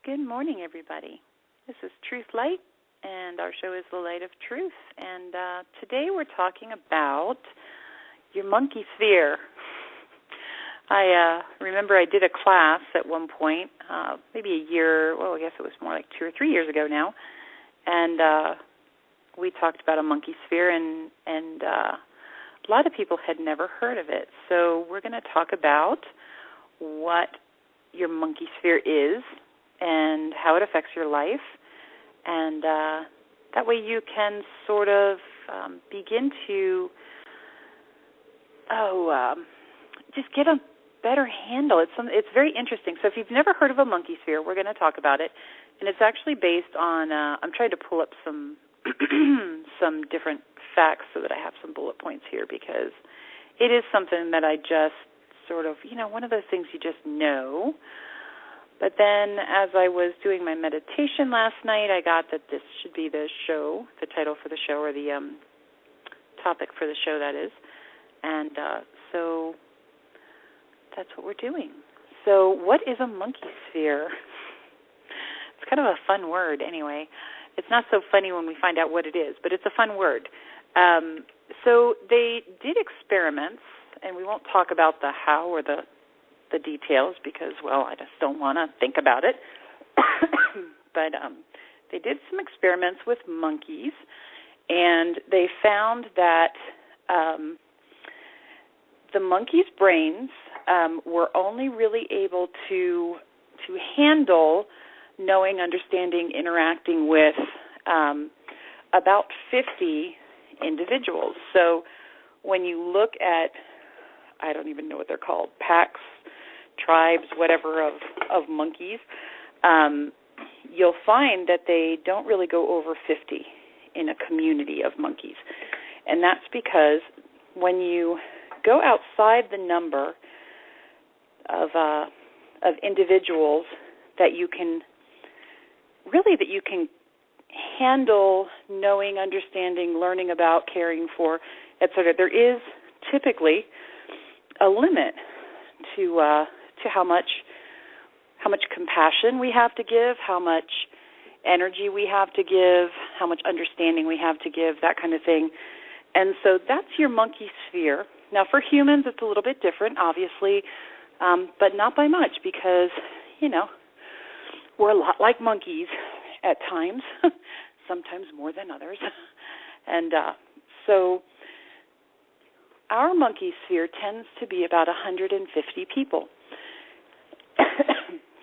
Good morning, everybody. This is Truth Light, and our show is The Light of Truth. And today we're talking about your monkey sphere. I remember I did a class at one point, maybe a year, I guess it was more like 2 or 3 years ago now, and we talked about a monkey sphere, and a lot of people had never heard of it. So we're going to talk about what your monkey sphere is and how it affects your life, and that way you can sort of begin to just get a better handle. It's very interesting. So if you've never heard of a monkey sphere, we're going to talk about it, and it's actually based on I'm trying to pull up some some different facts so that I have some bullet points here, because it is something that I just sort of, one of those things you just know. But then as I was doing my meditation last night, I got that this should be the show, the title for the show, or the topic for the show, that is. And so that's what we're doing. So what is a monkey sphere? It's kind of a fun word anyway. It's not so funny when we find out what it is, but it's a fun word. So they did experiments, and we won't talk about the how or the details because, I just don't want to think about it. But they did some experiments with monkeys, and they found that the monkeys' brains were only really able to handle knowing, understanding, interacting with about 50 individuals. So when you look at, I don't even know what they're called, packs, tribes, whatever, of monkeys, you'll find that they don't really go over 50 in a community of monkeys. And that's because when you go outside the number of individuals that you can handle knowing, understanding, learning about, caring for, etc., there is typically a limit to how much compassion we have to give, how much energy we have to give, how much understanding we have to give, that kind of thing. And so that's your monkey sphere. Now, for humans, it's a little bit different, obviously, but not by much, because, we're a lot like monkeys at times, sometimes more than others. And so our monkey sphere tends to be about 150 people.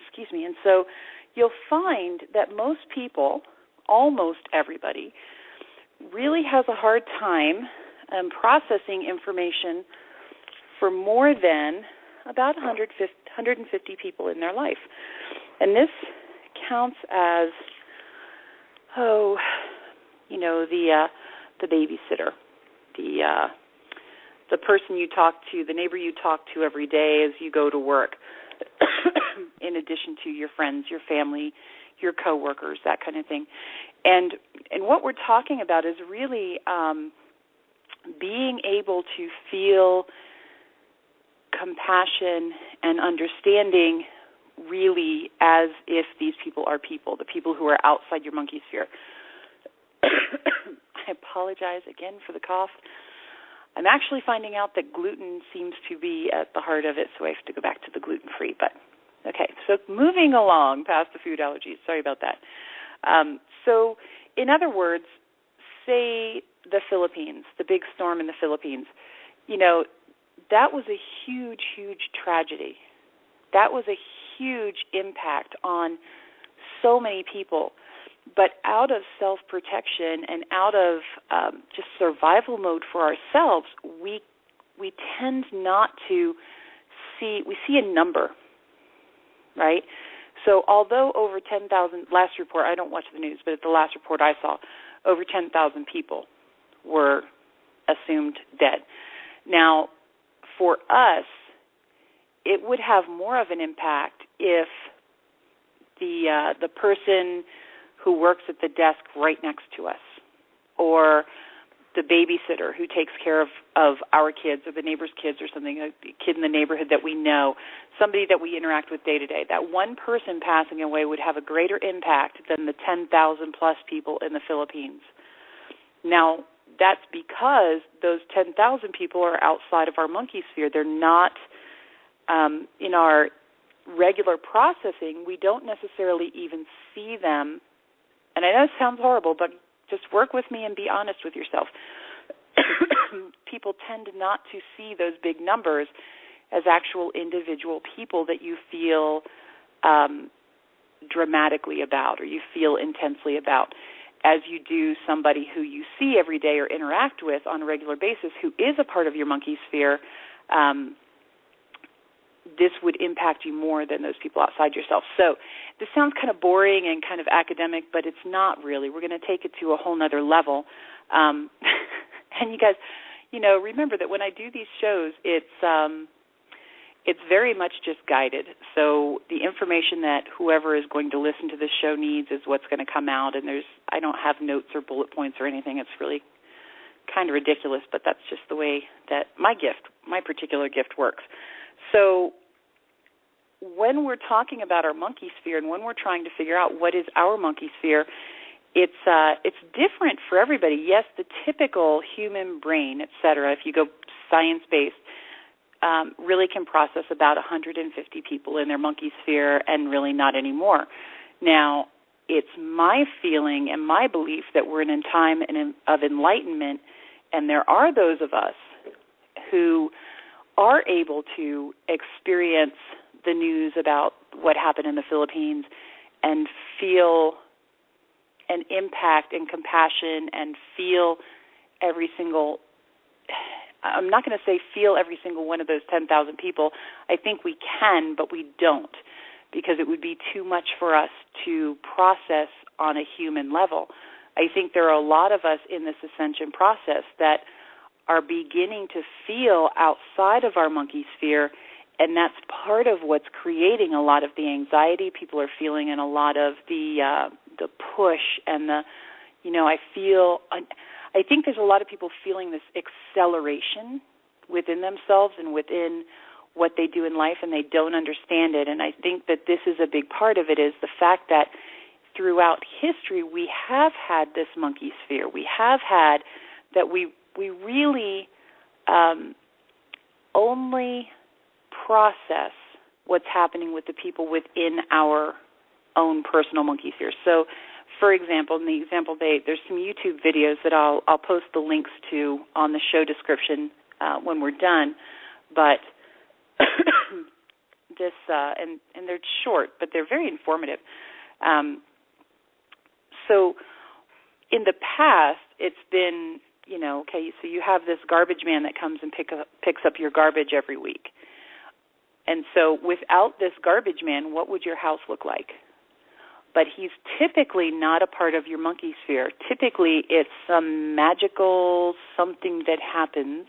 Excuse me. And so you'll find that most people, almost everybody, really has a hard time processing information for more than about 150 people in their life. And this counts as, the babysitter, the person you talk to, the neighbor you talk to every day as you go to work, in addition to your friends, your family, your coworkers, that kind of thing. And what we're talking about is really being able to feel compassion and understanding really as if these people are people, the people who are outside your monkey sphere. I apologize again for the cough. I'm actually finding out that gluten seems to be at the heart of it, so I have to go back to the gluten-free. But, okay, so moving along past the food allergies. Sorry about that. So, in other words, say the Philippines, the big storm in the Philippines, that was a huge, huge tragedy. That was a huge impact on so many people. But out of self-protection and out of just survival mode for ourselves, we tend not to see a number, right? So although over 10,000, last report, I don't watch the news, but at the last report I saw, over 10,000 people were assumed dead. Now, for us, it would have more of an impact if the person who works at the desk right next to us, or the babysitter who takes care of our kids or the neighbor's kids or something, a kid in the neighborhood that we know, somebody that we interact with day to day. That one person passing away would have a greater impact than the 10,000 plus people in the Philippines. Now, that's because those 10,000 people are outside of our monkey sphere. They're not in our regular processing. We don't necessarily even see them. And I know it sounds horrible, but just work with me and be honest with yourself. People tend not to see those big numbers as actual individual people that you feel dramatically about or you feel intensely about, as you do somebody who you see every day or interact with on a regular basis who is a part of your monkey sphere. This would impact you more than those people outside yourself. So this sounds kind of boring and kind of academic, but it's not really. We're going to take it to a whole nother level. And you guys, remember that when I do these shows, it's very much just guided. So the information that whoever is going to listen to this show needs is what's going to come out. And I don't have notes or bullet points or anything. It's really kind of ridiculous, but that's just the way that my particular gift works. So when we're talking about our monkey sphere and when we're trying to figure out what is our monkey sphere, it's different for everybody. Yes, the typical human brain, et cetera, if you go science-based, really can process about 150 people in their monkey sphere and really not anymore. Now, it's my feeling and my belief that we're in a time of enlightenment, and there are those of us who are able to experience the news about what happened in the Philippines and feel an impact and compassion and feel every single, I'm not going to say feel every single one of those 10,000 people. I think we can, but we don't, because it would be too much for us to process on a human level. I think there are a lot of us in this ascension process that are beginning to feel outside of our monkey sphere, and that's part of what's creating a lot of the anxiety people are feeling and a lot of the push and I think there's a lot of people feeling this acceleration within themselves and within what they do in life, and they don't understand it. And I think that this is a big part of it, is the fact that throughout history we have had this monkey sphere. We have had that we really only process what's happening with the people within our own personal monkey sphere. So, for example, in the example there's some YouTube videos that I'll post the links to on the show description when we're done. But this and they're short, but they're very informative. So, in the past, it's been so you have this garbage man that comes and picks up your garbage every week. And so without this garbage man, what would your house look like? But he's typically not a part of your monkey sphere. Typically, it's some magical something that happens.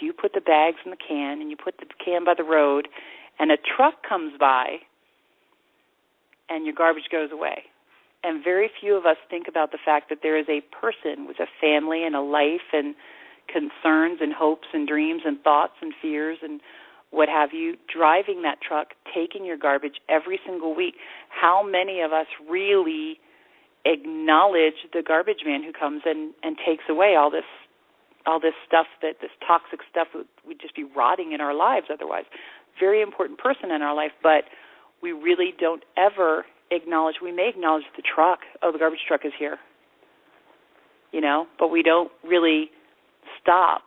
You put the bags in the can, and you put the can by the road, and a truck comes by, and your garbage goes away. And very few of us think about the fact that there is a person with a family and a life and concerns and hopes and dreams and thoughts and fears and what have you, driving that truck, taking your garbage every single week. How many of us really acknowledge the garbage man who comes and takes away all this stuff, this toxic stuff would just be rotting in our lives otherwise? Very important person in our life, but we really don't ever acknowledge. We may acknowledge the truck. Oh, the garbage truck is here. But we don't really stop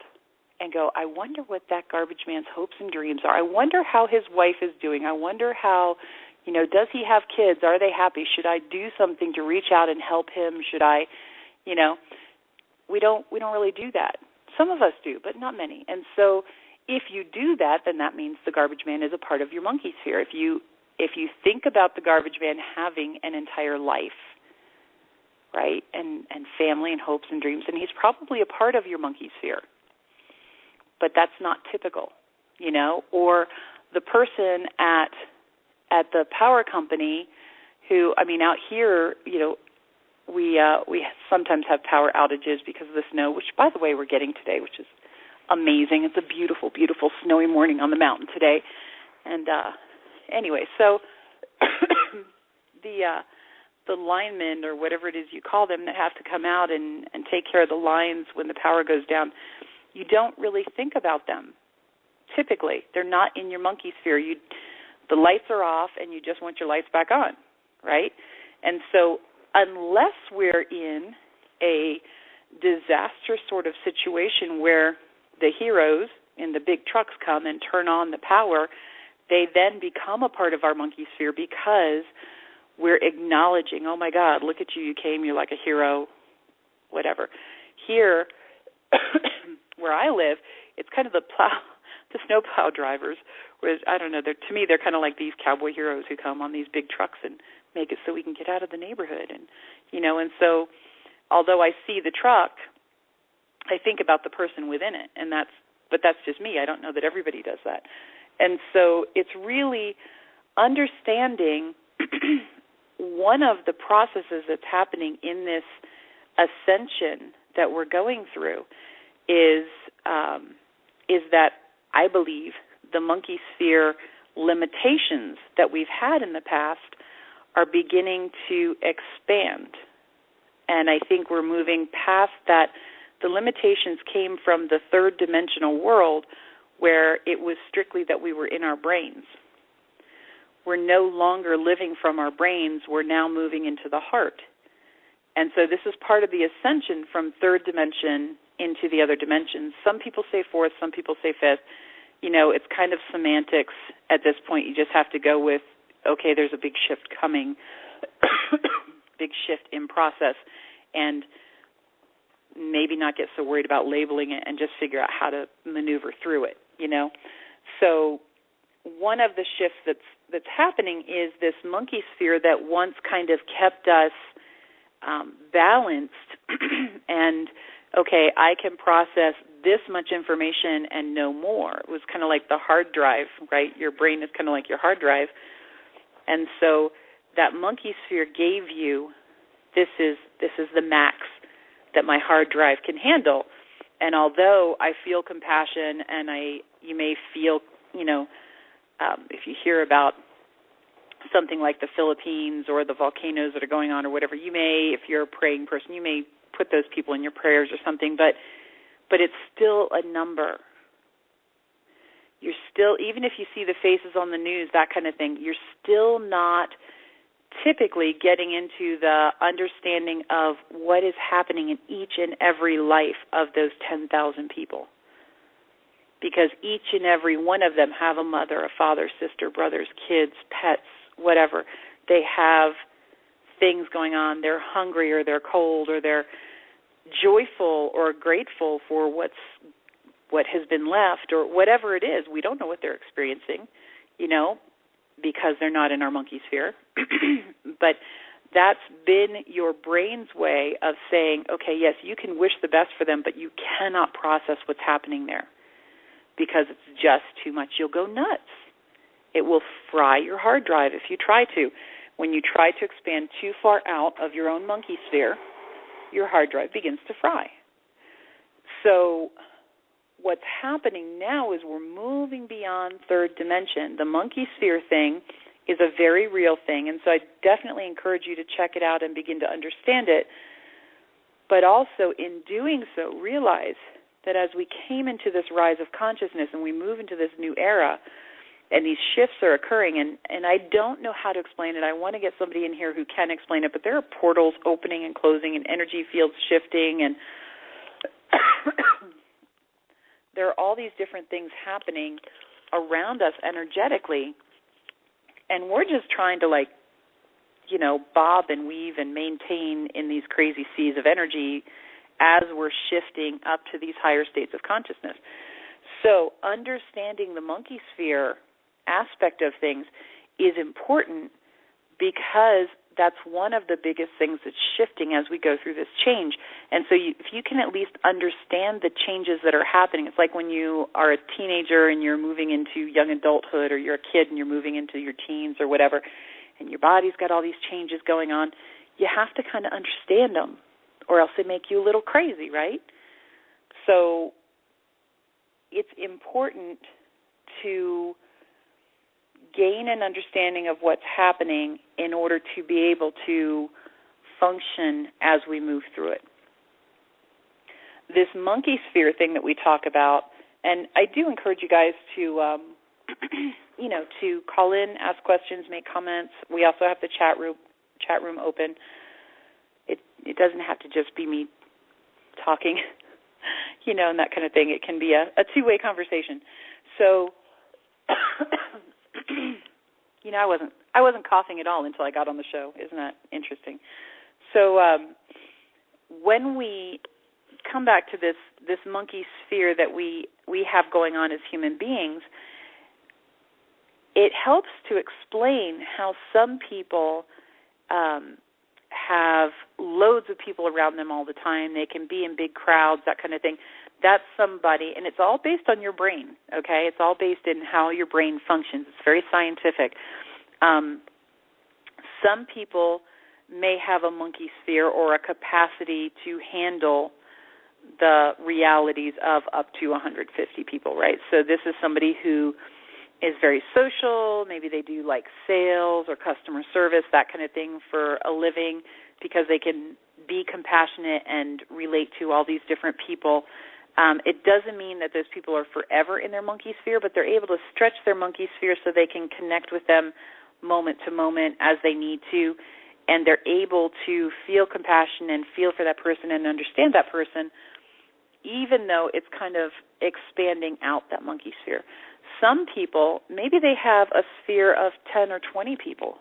and go, I wonder what that garbage man's hopes and dreams are. I wonder how his wife is doing. I wonder how, does he have kids? Are they happy? Should I do something to reach out and help him? Should I, we don't really do that. Some of us do, but not many. And so if you do that, then that means the garbage man is a part of your monkey sphere. If you think about the garbage man having an entire life, right, and family and hopes and dreams, then he's probably a part of your monkey sphere. But that's not typical, or the person at the power company who, out here, we sometimes have power outages because of the snow, which, by the way, we're getting today, which is amazing. It's a beautiful, beautiful snowy morning on the mountain today. And anyway, so the linemen, or whatever it is you call them, that have to come out and take care of the lines when the power goes down, you don't really think about them. Typically, they're not in your monkey sphere. The lights are off, and you just want your lights back on, right? And so unless we're in a disaster sort of situation where the heroes in the big trucks come and turn on the power, they then become a part of our monkey sphere because we're acknowledging, oh, my God, look at you, you came, you're like a hero, whatever. Here, where I live, it's kind of the snowplow drivers, whereas, I don't know, to me they're kind of like these cowboy heroes who come on these big trucks and make it so we can get out of the neighborhood. And, and so although I see the truck, I think about the person within it, but that's just me. I don't know that everybody does that. And so it's really understanding one of the processes that's happening in this ascension that we're going through is that I believe the monkey sphere limitations that we've had in the past are beginning to expand. And I think we're moving past that. The limitations came from the third dimensional world where it was strictly that we were in our brains. We're no longer living from our brains. We're now moving into the heart. And so this is part of the ascension from third dimension into the other dimensions. Some people say fourth, some people say fifth. It's kind of semantics at this point. You just have to go with, okay, there's a big shift coming, big shift in process, and maybe not get so worried about labeling it and just figure out how to maneuver through it, So one of the shifts that's happening is this monkey sphere that once kind of kept us balanced and, okay, I can process this much information and no more. It was kind of like the hard drive, right? Your brain is kind of like your hard drive. And so that monkey sphere gave you, this is the max that my hard drive can handle. And although I feel compassion and you may feel, if you hear about something like the Philippines or the volcanoes that are going on or whatever, you may, if you're a praying person, you may put those people in your prayers or something, but it's still a number. You're still, even if you see the faces on the news, that kind of thing, you're still not typically getting into the understanding of what is happening in each and every life of those 10,000 people. Because each and every one of them have a mother, a father, sister, brothers, kids, pets, whatever. They have things going on. They're hungry or they're cold or they're joyful or grateful for what has been left or whatever it is. We don't know what they're experiencing, because they're not in our monkey sphere. But that's been your brain's way of saying, okay, yes, you can wish the best for them, but you cannot process what's happening there because it's just too much. You'll go nuts. It will fry your hard drive if you try to. When you try to expand too far out of your own monkey sphere, your hard drive begins to fry. So what's happening now is we're moving beyond third dimension. The monkey sphere thing is a very real thing, and so I definitely encourage you to check it out and begin to understand it. But also in doing so, realize that as we came into this rise of consciousness and we move into this new era, and these shifts are occurring, and I don't know how to explain it. I want to get somebody in here who can explain it, but there are portals opening and closing and energy fields shifting, and there are all these different things happening around us energetically, and we're just trying to, bob and weave and maintain in these crazy seas of energy as we're shifting up to these higher states of consciousness. So understanding the monkey sphere aspect of things is important because that's one of the biggest things that's shifting as we go through this change. And so if you can at least understand the changes that are happening, it's like when you are a teenager and you're moving into young adulthood, or you're a kid and you're moving into your teens or whatever, and your body's got all these changes going on, you have to kind of understand them, or else they make you a little crazy, right? So it's important to gain an understanding of what's happening in order to be able to function as we move through it. This monkey sphere thing that we talk about, and I do encourage you guys to, to call in, ask questions, make comments. We also have the chat room open. It doesn't have to just be me talking, and that kind of thing. It can be a two-way conversation. So, I wasn't coughing at all until I got on the show. Isn't that interesting? So, when we come back to this monkey sphere that we have going on as human beings, it helps to explain how some people have loads of people around them all the time. They can be in big crowds, that kind of thing. That's somebody, and it's all based on your brain, okay? It's all based in how your brain functions. It's very scientific. Some people may have a monkey sphere or a capacity to handle the realities of up to 150 people, right? So this is somebody who is very social. Maybe they do like sales or customer service, that kind of thing for a living, because they can be compassionate and relate to all these different people. It doesn't mean that those people are forever in their monkey sphere, but they're able to stretch their monkey sphere so they can connect with them moment to moment as they need to, and they're able to feel compassion and feel for that person and understand that person, even though it's kind of expanding out that monkey sphere. Some people, maybe they have a sphere of 10 or 20 people,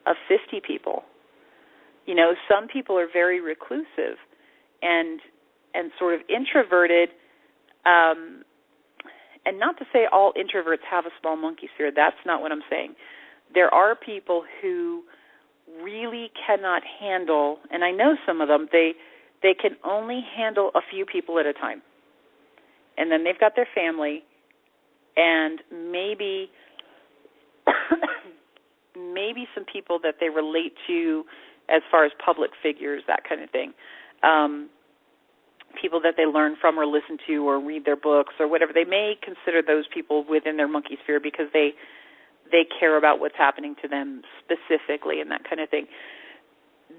of 50 people. Some people are very reclusive and sort of introverted, and not to say all introverts have a small monkey sphere. That's not what I'm saying. There are people who really cannot handle, and I know some of them, they can only handle a few people at a time. And then they've got their family, and maybe some people that they relate to as far as public figures, that kind of thing. People that they learn from or listen to or read their books or whatever. They may consider those people within their monkey sphere because they care about what's happening to them specifically and that kind of thing.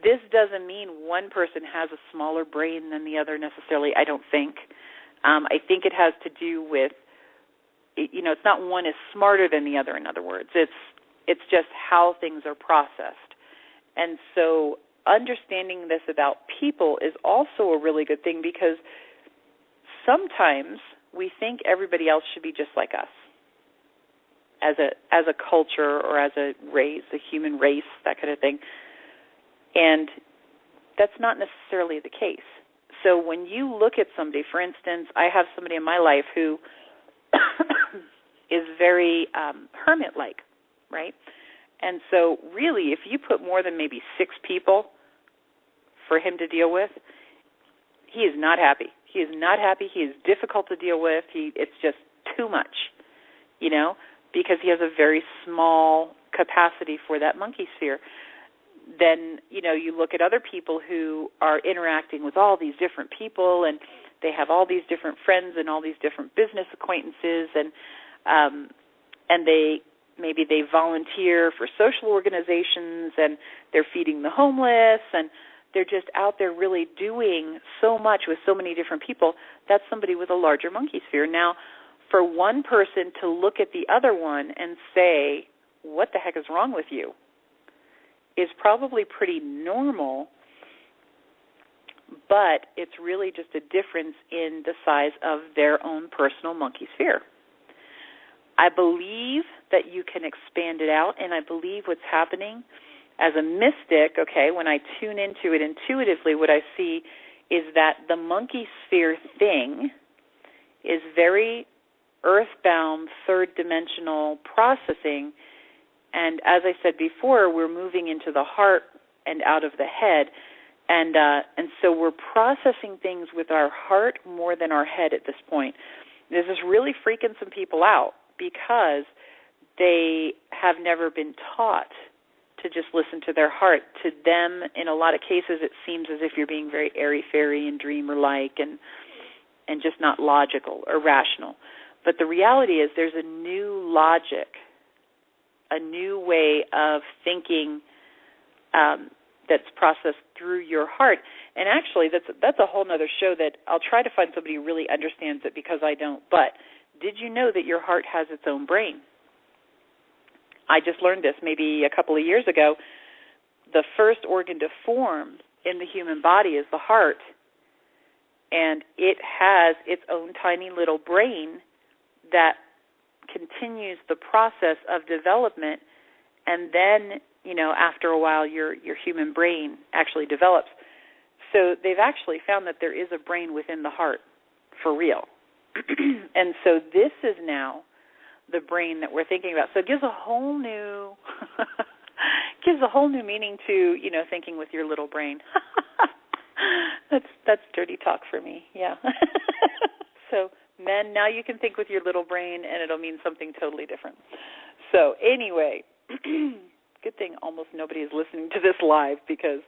This doesn't mean one person has a smaller brain than the other necessarily, I don't think. I think it has to do with, it's not one is smarter than the other, in other words. It's just how things are processed. And so understanding this about people is also a really good thing, because sometimes we think everybody else should be just like us as a culture or as a race, a human race, that kind of thing. And that's not necessarily the case. So when you look at somebody, for instance, I have somebody in my life who is very hermit-like, right? And so really, if you put more than maybe 6 people for him to deal with, he is not happy. He is not happy. He is difficult to deal with. It's just too much, because he has a very small capacity for that monkey sphere. Then, you look at other people who are interacting with all these different people, and they have all these different friends and all these different business acquaintances, and maybe they volunteer for social organizations, and they're feeding the homeless, and they're just out there really doing so much with so many different people. That's somebody with a larger monkey sphere. Now, for one person to look at the other one and say, what the heck is wrong with you, is probably pretty normal, but it's really just a difference in the size of their own personal monkey sphere. I believe that you can expand it out, and I believe what's happening as a mystic, okay, when I tune into it intuitively, what I see is that the monkey sphere thing is very earthbound, third-dimensional processing. And as I said before, we're moving into the heart and out of the head. And so we're processing things with our heart more than our head at this point. This is really freaking some people out because they have never been taught to just listen to their heart. To them, in a lot of cases, it seems as if you're being very airy-fairy and dreamer-like and just not logical or rational. But the reality is there's a new logic, a new way of thinking that's processed through your heart. And actually, that's a whole other show that I'll try to find somebody who really understands it, because I don't. But did you know that your heart has its own brain? I just learned this maybe a couple of years ago. The first organ to form in the human body is the heart, and it has its own tiny little brain that continues the process of development, and then, after a while, your human brain actually develops. So they've actually found that there is a brain within the heart, for real. And so this is now the brain that we're thinking about. So it gives a whole new meaning to, thinking with your little brain. That's dirty talk for me, yeah. So men, now you can think with your little brain, and it'll mean something totally different. So anyway, good thing almost nobody is listening to this live, because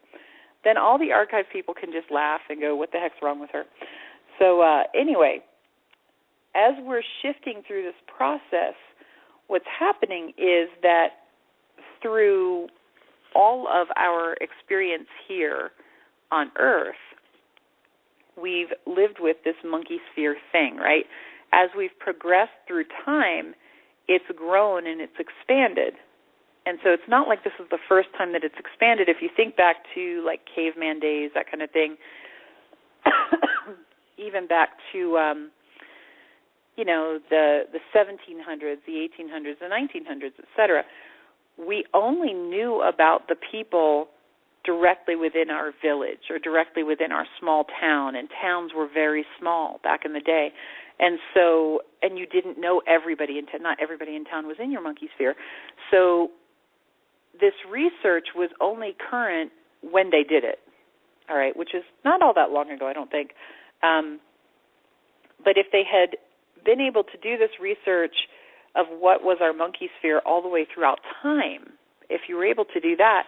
then all the archive people can just laugh and go, what the heck's wrong with her? So anyway, as we're shifting through this process, what's happening is that through all of our experience here on Earth, we've lived with this monkey sphere thing, right? As we've progressed through time, it's grown and it's expanded. And so it's not like this is the first time that it's expanded. If you think back to like caveman days, that kind of thing, even back to the 1700s, the 1800s, the 1900s, et cetera, we only knew about the people directly within our village or directly within our small town, and towns were very small back in the day. And so, and you didn't know everybody in town. Not everybody in town was in your monkey sphere. So this research was only current when they did it, all right, which is not all that long ago, I don't think. But if they had been able to do this research of what was our monkey sphere all the way throughout time, if you were able to do that,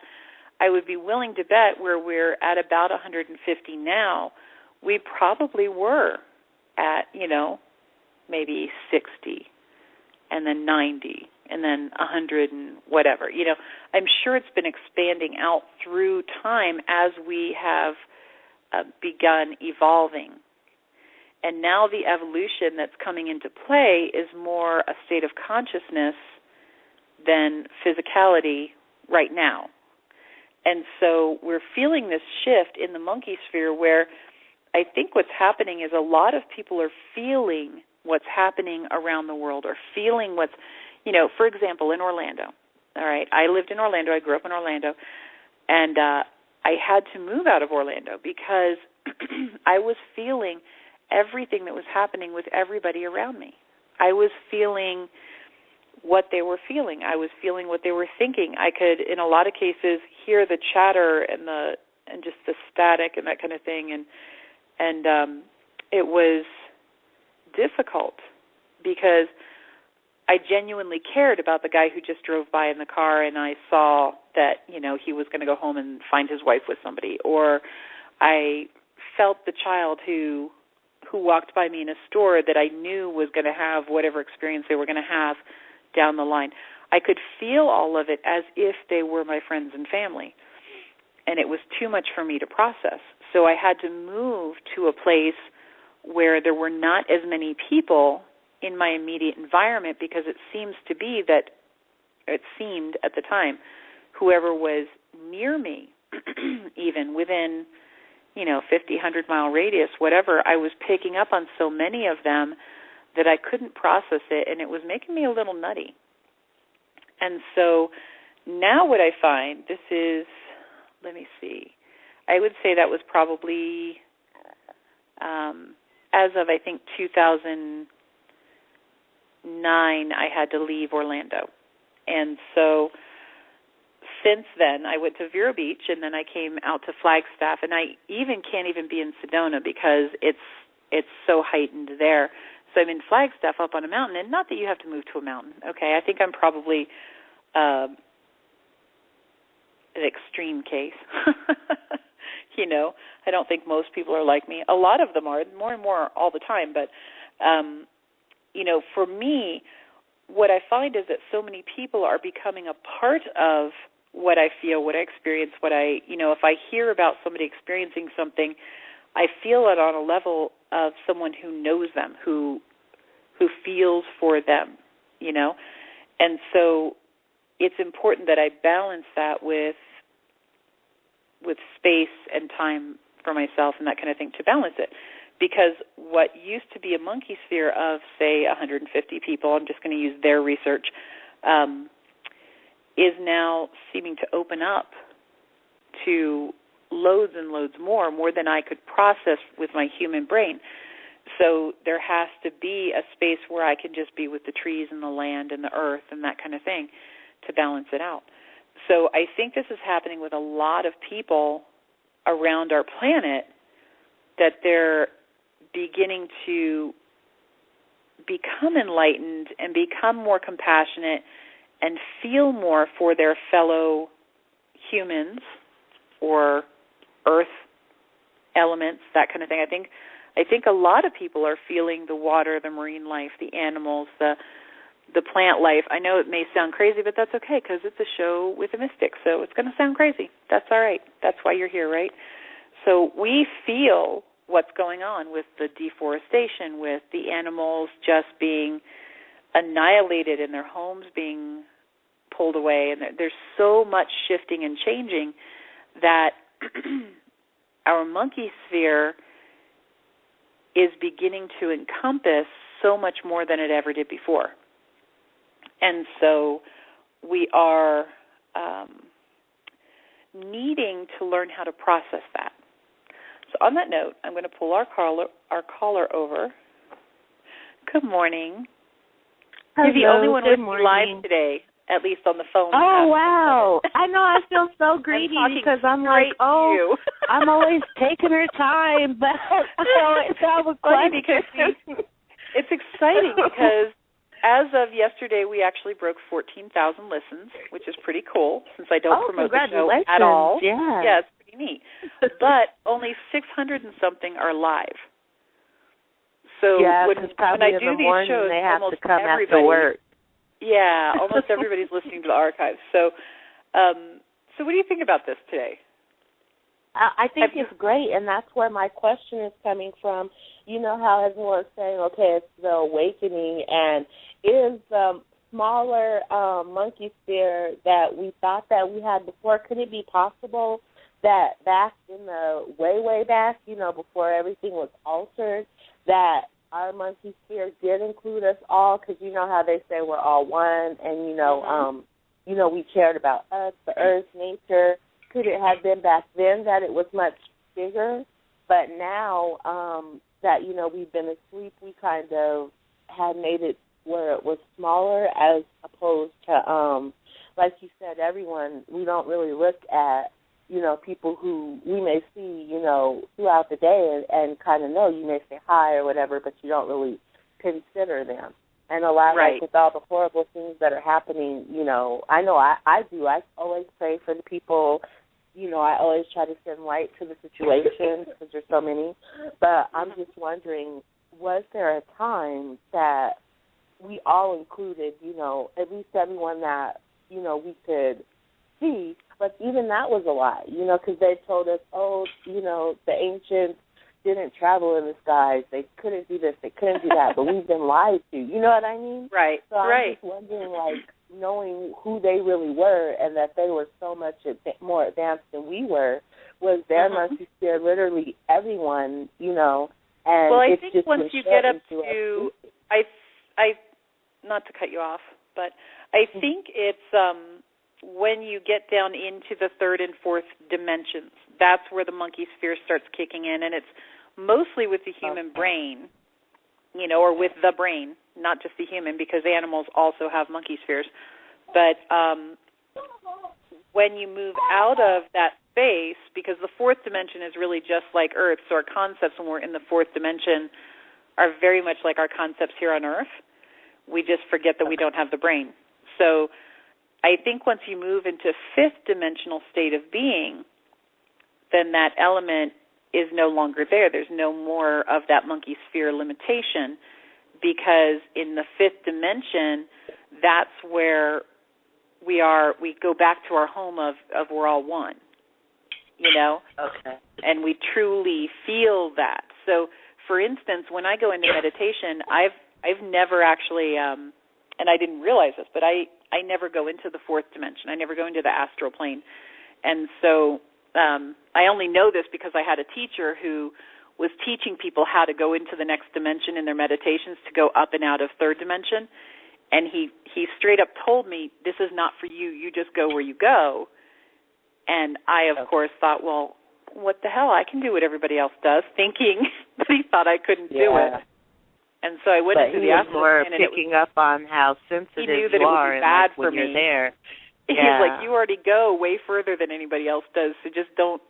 I would be willing to bet where we're at about 150 now, we probably were at, maybe 60 and then 90 and then 100 and whatever. I'm sure it's been expanding out through time as we have begun evolving. And now the evolution that's coming into play is more a state of consciousness than physicality right now. And so we're feeling this shift in the monkey sphere where I think what's happening is a lot of people are feeling what's happening around the world, or feeling what's, for example, in Orlando. All right, I lived in Orlando. I grew up in Orlando. And I had to move out of Orlando because I was feeling everything that was happening with everybody around me. I was feeling what they were feeling. I was feeling what they were thinking. I could, in a lot of cases, hear the chatter and just the static and that kind of thing. And it was difficult because I genuinely cared about the guy who just drove by in the car, and I saw that, he was going to go home and find his wife with somebody. Or I felt the child who walked by me in a store that I knew was going to have whatever experience they were going to have down the line. I could feel all of it as if they were my friends and family, and it was too much for me to process. So I had to move to a place where there were not as many people in my immediate environment, because it seemed at the time, whoever was near me, even within 50, 100-mile radius, whatever, I was picking up on so many of them that I couldn't process it, and it was making me a little nutty. And so now what I find, this is, let me see, I would say that was probably as of, I think, 2009, I had to leave Orlando. And so since then, I went to Vero Beach, and then I came out to Flagstaff, and I can't even be in Sedona because it's so heightened there. So I'm in Flagstaff up on a mountain, and not that you have to move to a mountain, okay? I think I'm probably an extreme case. I don't think most people are like me. A lot of them are, more and more all the time. But, for me, what I find is that so many people are becoming a part of what I feel, what I experience, if I hear about somebody experiencing something, I feel it on a level of someone who knows them, who feels for them, And so it's important that I balance that with space and time for myself and that kind of thing to balance it. Because what used to be a monkey sphere of, say, 150 people, I'm just going to use their research, is now seeming to open up to loads and loads more than I could process with my human brain. So there has to be a space where I can just be with the trees and the land and the earth and that kind of thing to balance it out. So I think this is happening with a lot of people around our planet, that they're beginning to become enlightened and become more compassionate and feel more for their fellow humans or earth elements, that kind of thing. I think a lot of people are feeling the water, the marine life, the animals, the plant life. I know it may sound crazy, but that's okay because it's a show with a mystic, so it's going to sound crazy. That's all right. That's why you're here, right? So we feel what's going on with the deforestation, with the animals just being annihilated and their homes being pulled away. And there's so much shifting and changing that our monkey sphere is beginning to encompass so much more than it ever did before. And so we are needing to learn how to process that. So on that note, I'm going to pull our caller over. Good morning. Hello, you're the only one with me morning. live today, at least on the phone. Oh, wow. I know, I feel so greedy because I'm like, I'm always taking her time, but I always have a question. Because it's exciting because as of yesterday, we actually broke 14,000 listens, which is pretty cool since I don't promote the show at all. Yeah, it's pretty neat. But only 600 and something are live. So when I do these shows, they have almost to come everybody, after work. Yeah, almost everybody's listening to the archives. So what do you think about this today? I think it's great, and that's where my question is coming from. You know how everyone's saying, okay, it's the awakening, and is the smaller monkey sphere that we thought that we had before, could it be possible that back in the way back, before everything was altered, that our monkey sphere did include us all? Because you know how they say we're all one, and we cared about us, the earth, nature. Could it have been back then that it was much bigger? But now that, we've been asleep, we kind of had made it where it was smaller as opposed to, like you said, everyone, we don't really look at, people who we may see, throughout the day and kind of know. You may say hi or whatever, but you don't really consider them. And a lot, like with all the horrible things that are happening, I know I do. I always pray for the people. I always try to send light to the situation because there's so many. But I'm just wondering, was there a time that we all included, at least everyone that, we could see? But even that was a lie, because they told us, the ancients didn't travel in the skies. They couldn't do this. They couldn't do that. But we've been lied to. You know what I mean? Right. So I'm just wondering, knowing who they really were and that they were so much more advanced than we were, was their monkey sphere literally everyone, and I it's think just once you get up to, I not to cut you off, but I think it's when you get down into the third and fourth dimensions, that's where the monkey sphere starts kicking in, and it's mostly with the human brain, or with the brain, not just the human, because animals also have monkey spheres. But when you move out of that space, because the fourth dimension is really just like Earth, so our concepts when we're in the fourth dimension are very much like our concepts here on Earth. We just forget that we don't have the brain. So I think once you move into fifth dimensional state of being, then that element is no longer there. There's no more of that monkey sphere limitation, because in the fifth dimension, that's where we go back to our home of we're all one, Okay. And we truly feel that. So, for instance, when I go into meditation, I've never actually, and I didn't realize this, but I never go into the fourth dimension. I never go into the astral plane. And so I only know this because I had a teacher who was teaching people how to go into the next dimension in their meditations, to go up and out of third dimension. And he straight up told me, this is not for you. You just go where you go. And I, of course, thought, well, what the hell? I can do what everybody else does, thinking that he thought I couldn't do it. And so I went into the astral more plane, and picking up on how sensitive he knew that you it would are be bad and when for me. you're there. He's like, you already go way further than anybody else does, so just don't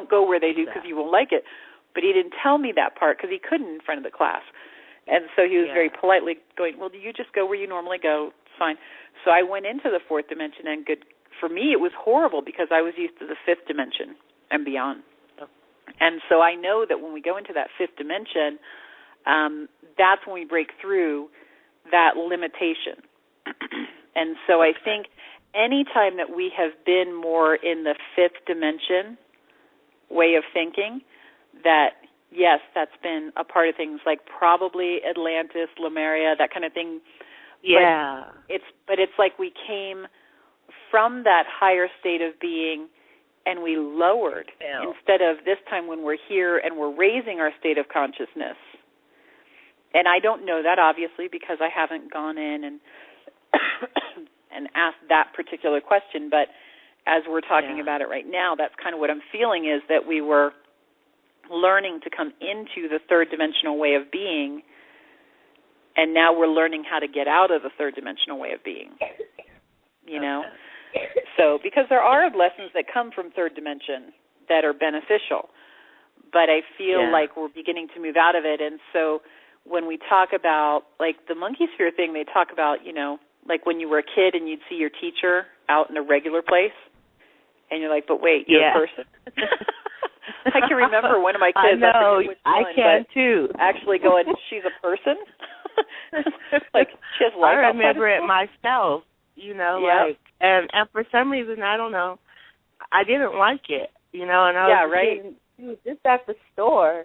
go where they do, because you won't like it. But he didn't tell me that part because he couldn't in front of the class. And so he was very politely going, well, do you just go where you normally go? It's fine. So I went into the fourth dimension, and for me it was horrible because I was used to the fifth dimension and beyond. And so I know that when we go into that fifth dimension, that's when we break through that limitation. And so I think any time that we have been more in the fifth dimension way of thinking, that, yes, that's been a part of things, like probably Atlantis, Lemuria, that kind of thing. Yeah. But it's like we came from that higher state of being and we lowered, instead of this time when we're here and we're raising our state of consciousness. And I don't know that, obviously, because I haven't gone in and and asked that particular question. But as we're talking about it right now, that's kind of what I'm feeling, is that we were learning to come into the third dimensional way of being, and now we're learning how to get out of the third dimensional way of being, So, because there are lessons that come from third dimension that are beneficial, but I feel like we're beginning to move out of it. And so when we talk about, like, the monkey sphere thing, they talk about, like when you were a kid and you'd see your teacher out in a regular place, and you're like, but wait, you're a person. I can remember one of my kids. I know, I can too. Actually going, she's a person? Like, she has life. I remember it myself, like, and for some reason, I don't know, I didn't like it, and I was just at the store,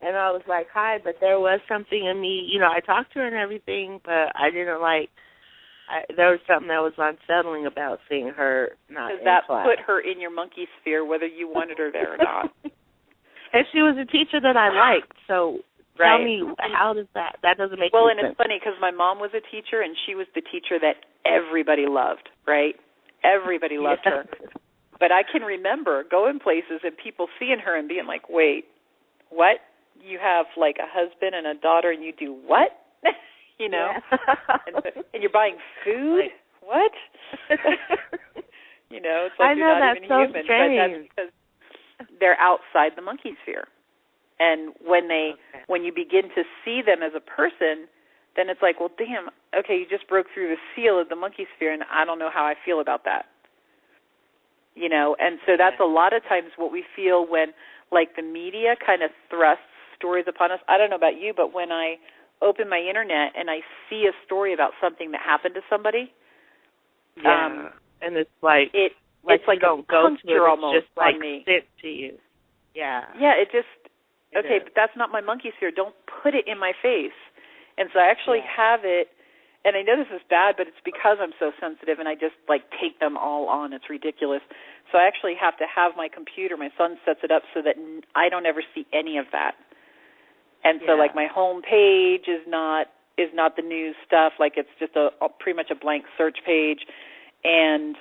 and I was like, hi, but there was something in me, I talked to her and everything, but I didn't there was something that was unsettling about seeing her not in class. Because that put her in your monkey sphere, whether you wanted her there or not. And she was a teacher that I liked, so tell me, how does that doesn't make any sense. Well, and it's funny because my mom was a teacher, and she was the teacher that everybody loved, right? Everybody loved her. But I can remember going places and people seeing her and being like, wait, what? You have, like, a husband and a daughter, and you do what? And you're buying food? What? It's like you're not even human. Strange. But that's because they're outside the monkey sphere. And when you begin to see them as a person, then it's like, well, damn, okay, you just broke through the seal of the monkey sphere, and I don't know how I feel about that. And so that's a lot of times what we feel when, like, the media kind of thrusts stories upon us. I don't know about you, but when I open my internet and I see a story about something that happened to somebody, and it's like it's like don't go to it, almost, it's just like me. sent to you. Yeah, it just but that's not my monkey sphere. Don't put it in my face. And so I actually have it, and I know this is bad, but it's because I'm so sensitive and I just, like, take them all on. It's ridiculous. So I actually have to have my computer, my son sets it up so that I don't ever see any of that. And so, like, my home page is not the news stuff. Like, it's just pretty much a blank search page. And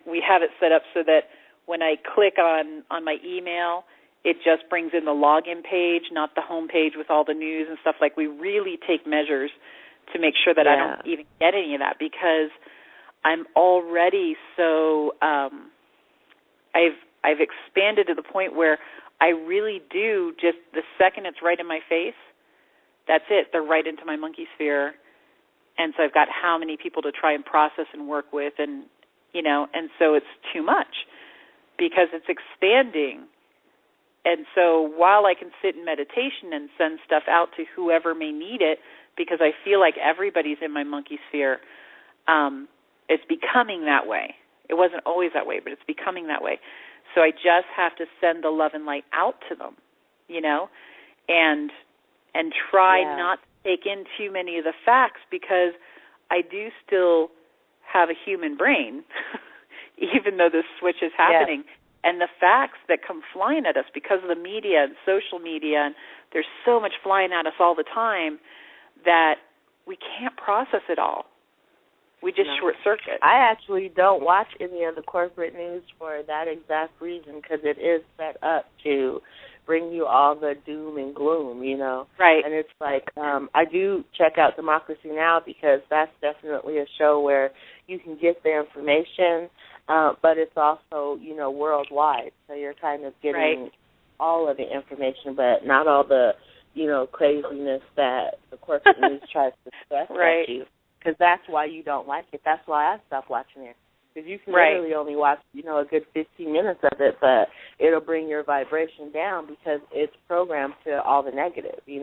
we have it set up so that when I click on my email, it just brings in the login page, not the home page with all the news and stuff. Like, we really take measures to make sure that I don't even get any of that, because I'm already so I've expanded to the point where I really do, just the second it's right in my face, that's it. They're right into my monkey sphere, And so I've got how many people to try and process and work with, and and so it's too much because it's expanding. And so while I can sit in meditation and send stuff out to whoever may need it, because I feel like everybody's in my monkey sphere, it's becoming that way. It wasn't always that way, but it's becoming that way. So I just have to send the love and light out to them, and try not to take in too many of the facts, because I do still have a human brain, even though this switch is happening. Yes. And the facts that come flying at us because of the media and social media, and there's so much flying at us all the time that we can't process it all. We just short circuit. I actually don't watch any of the corporate news for that exact reason, because it is set up to bring you all the doom and gloom, Right. And it's like, I do check out Democracy Now! Because that's definitely a show where you can get the information, but it's also, worldwide. So you're kind of getting all of the information, but not all the, craziness that the corporate news tries to stress at you. Because that's why you don't like it. That's why I stopped watching it. Because you can literally only watch, a good 15 minutes of it, but it'll bring your vibration down because it's programmed to all the negative, It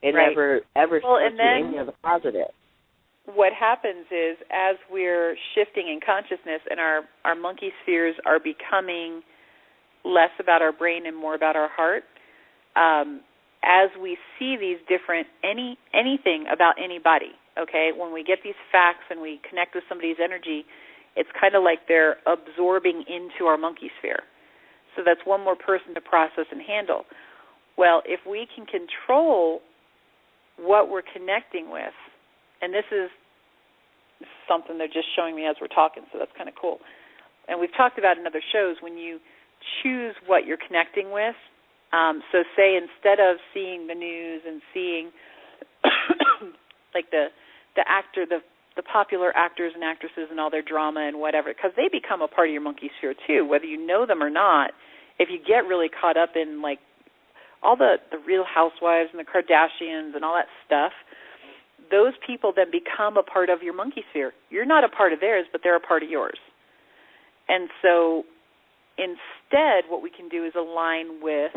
never, ever shows you any of the positive. What happens is, as we're shifting in consciousness and our monkey spheres are becoming less about our brain and more about our heart, as we see these different, anything about anybody, okay, when we get these facts and we connect with somebody's energy, it's kind of like they're absorbing into our monkey sphere. So that's one more person to process and handle. Well, if we can control what we're connecting with, and this is something they're just showing me as we're talking, so that's kind of cool. And we've talked about in other shows, when you choose what you're connecting with, so say instead of seeing the news and seeing like the popular actors and actresses and all their drama and whatever, because they become a part of your monkey sphere too, whether you know them or not. If you get really caught up in like all the Real Housewives and the Kardashians and all that stuff, those people then become a part of your monkey sphere. You're not a part of theirs, but they're a part of yours. And so instead what we can do is align with,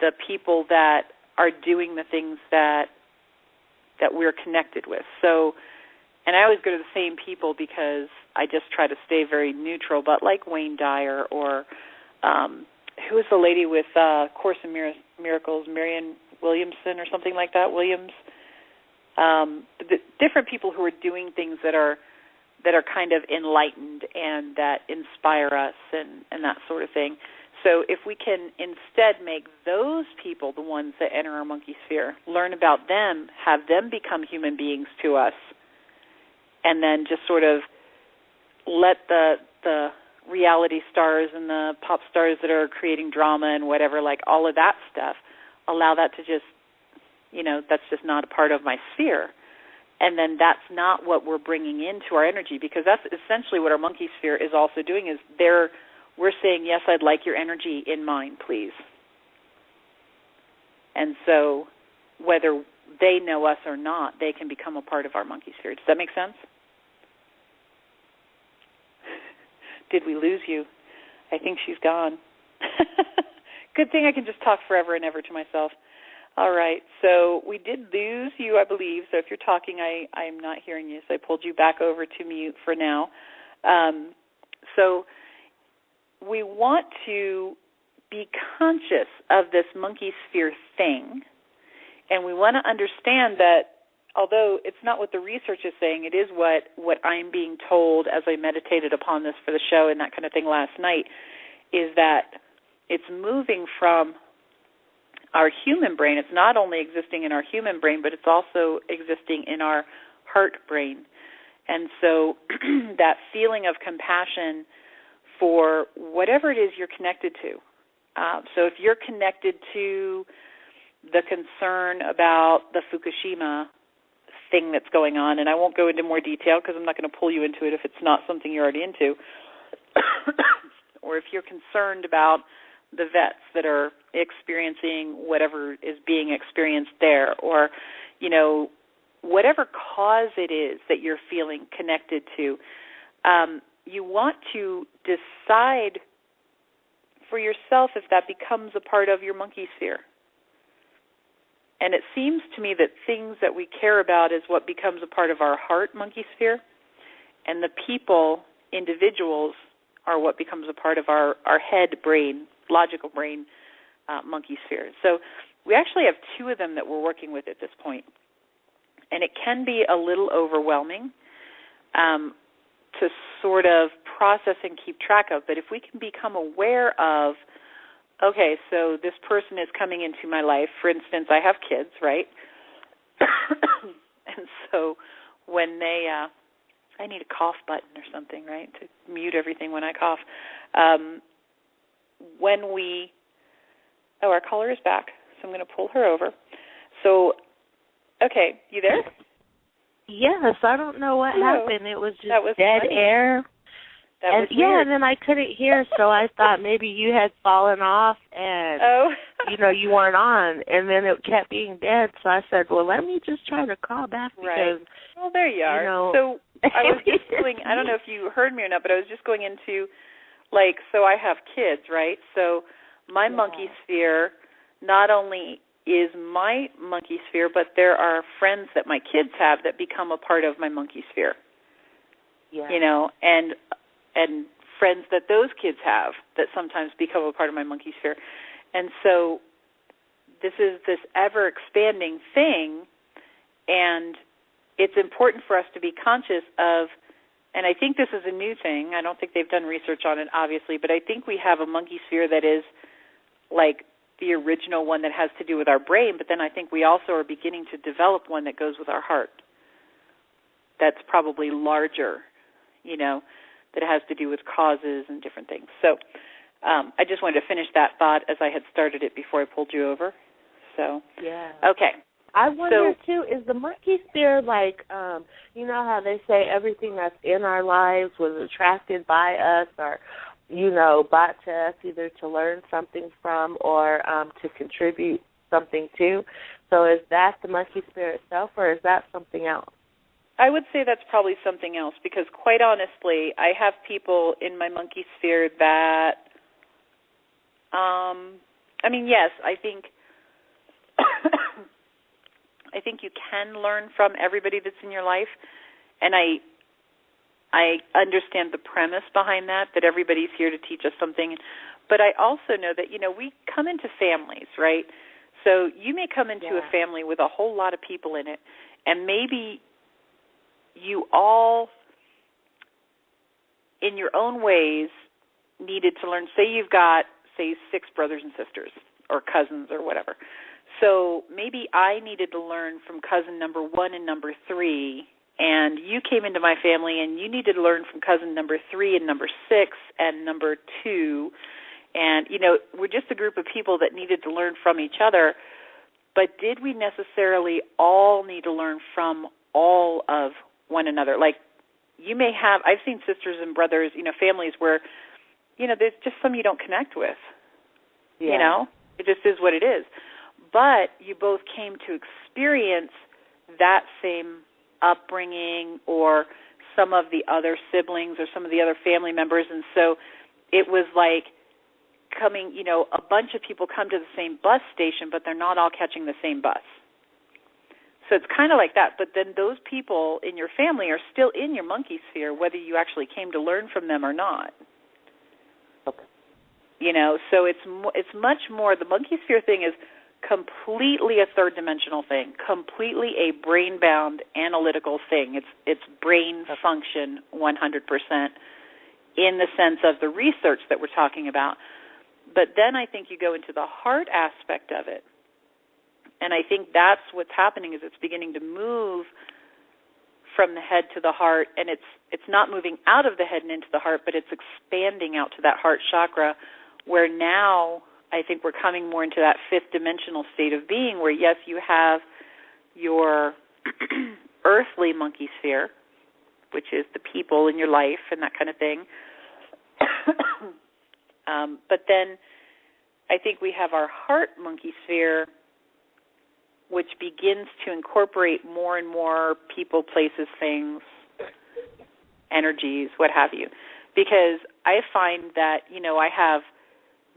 the people that are doing the things that we're connected with. So, and I always go to the same people because I just try to stay very neutral, but like Wayne Dyer or who is the lady with Course in Miracles, Marianne Williamson or something like that, Williams. The different people who are doing things that are kind of enlightened and that inspire us and that sort of thing. So if we can instead make those people the ones that enter our monkey sphere, learn about them, have them become human beings to us, and then just sort of let the reality stars and the pop stars that are creating drama and whatever, like all of that stuff, allow that to just, that's just not a part of my sphere. And then that's not what we're bringing into our energy, because that's essentially what our monkey sphere is also doing, is we're saying, yes, I'd like your energy in mine, please. And so whether they know us or not, they can become a part of our monkey sphere. Does that make sense? Did we lose you? I think she's gone. Good thing I can just talk forever and ever to myself. All right, so we did lose you, I believe. So if you're talking, I'm not hearing you, so I pulled you back over to mute for now. So we want to be conscious of this monkey sphere thing, and we want to understand that although it's not what the research is saying, it is what I'm being told as I meditated upon this for the show and that kind of thing last night, is that it's moving from our human brain. It's not only existing in our human brain, but it's also existing in our heart brain. And so that feeling of compassion for whatever it is you're connected to. So if you're connected to the concern about the Fukushima thing that's going on, and I won't go into more detail because I'm not going to pull you into it if it's not something you're already into, or if you're concerned about the vets that are experiencing whatever is being experienced there, or, whatever cause it is that you're feeling connected to, you want to decide for yourself if that becomes a part of your monkey sphere. And it seems to me that things that we care about is what becomes a part of our heart monkey sphere, and the people, individuals, are what becomes a part of our head brain, logical brain monkey sphere. So we actually have two of them that we're working with at this point. And it can be a little overwhelming to sort of process and keep track of. But if we can become aware of, okay, so this person is coming into my life. For instance, I have kids, right? And so when they, I need a cough button or something, right, to mute everything when I cough. When we, our caller is back, so I'm going to pull her over. So, okay, you there? Yes, I don't know what happened. It was just dead funny. Air. And and then I couldn't hear, so I thought maybe you had fallen off and, you weren't on. And then it kept being dead, so I said, well, let me just try to call back because, Well, there you are. So I was just going, I don't know if you heard me or not, but I was just going into, so I have kids, right? So my monkey sphere not only is my monkey sphere, but there are friends that my kids have that become a part of my monkey sphere. Yeah. And friends that those kids have that sometimes become a part of my monkey sphere. And so this is this ever-expanding thing, and it's important for us to be conscious of, and I think this is a new thing. I don't think they've done research on it, obviously, but I think we have a monkey sphere that is like the original one that has to do with our brain, but then I think we also are beginning to develop one that goes with our heart that's probably larger, that has to do with causes and different things. So I just wanted to finish that thought as I had started it before I pulled you over. So, okay. I wonder, too, is the monkey sphere like, how they say everything that's in our lives was attracted by us or, brought to us either to learn something from or to contribute something to? So is that the monkey sphere itself or is that something else? I would say that's probably something else because, quite honestly, I have people in my monkey sphere that, yes, I think I think you can learn from everybody that's in your life, and I understand the premise behind that everybody's here to teach us something. But I also know that, we come into families, right? So you may come into a family with a whole lot of people in it, and maybe you all, in your own ways, needed to learn. Say you've got, 6 brothers and sisters or cousins or whatever. So maybe I needed to learn from cousin number 1 and number 3, and you came into my family and you needed to learn from cousin number 3 and number 6 and number 2. And, we're just a group of people that needed to learn from each other. But did we necessarily all need to learn from all of one another? Like, you may have, I've seen sisters and brothers, families where, there's just some you don't connect with. It just is what it is. But you both came to experience that same upbringing or some of the other siblings or some of the other family members. And so it was like coming, a bunch of people come to the same bus station, but they're not all catching the same bus. So it's kind of like that. But then those people in your family are still in your monkey sphere, whether you actually came to learn from them or not. Okay. So it's much more, the monkey sphere thing is completely a third-dimensional thing, completely a brain-bound analytical thing. It's brain function 100% in the sense of the research that we're talking about. But then I think you go into the heart aspect of it. And I think that's what's happening is it's beginning to move from the head to the heart, and it's not moving out of the head and into the heart, but it's expanding out to that heart chakra where now I think we're coming more into that fifth dimensional state of being where, yes, you have your earthly monkey sphere, which is the people in your life and that kind of thing. But then I think we have our heart monkey sphere, which begins to incorporate more and more people, places, things, energies, what have you. Because I find that, I have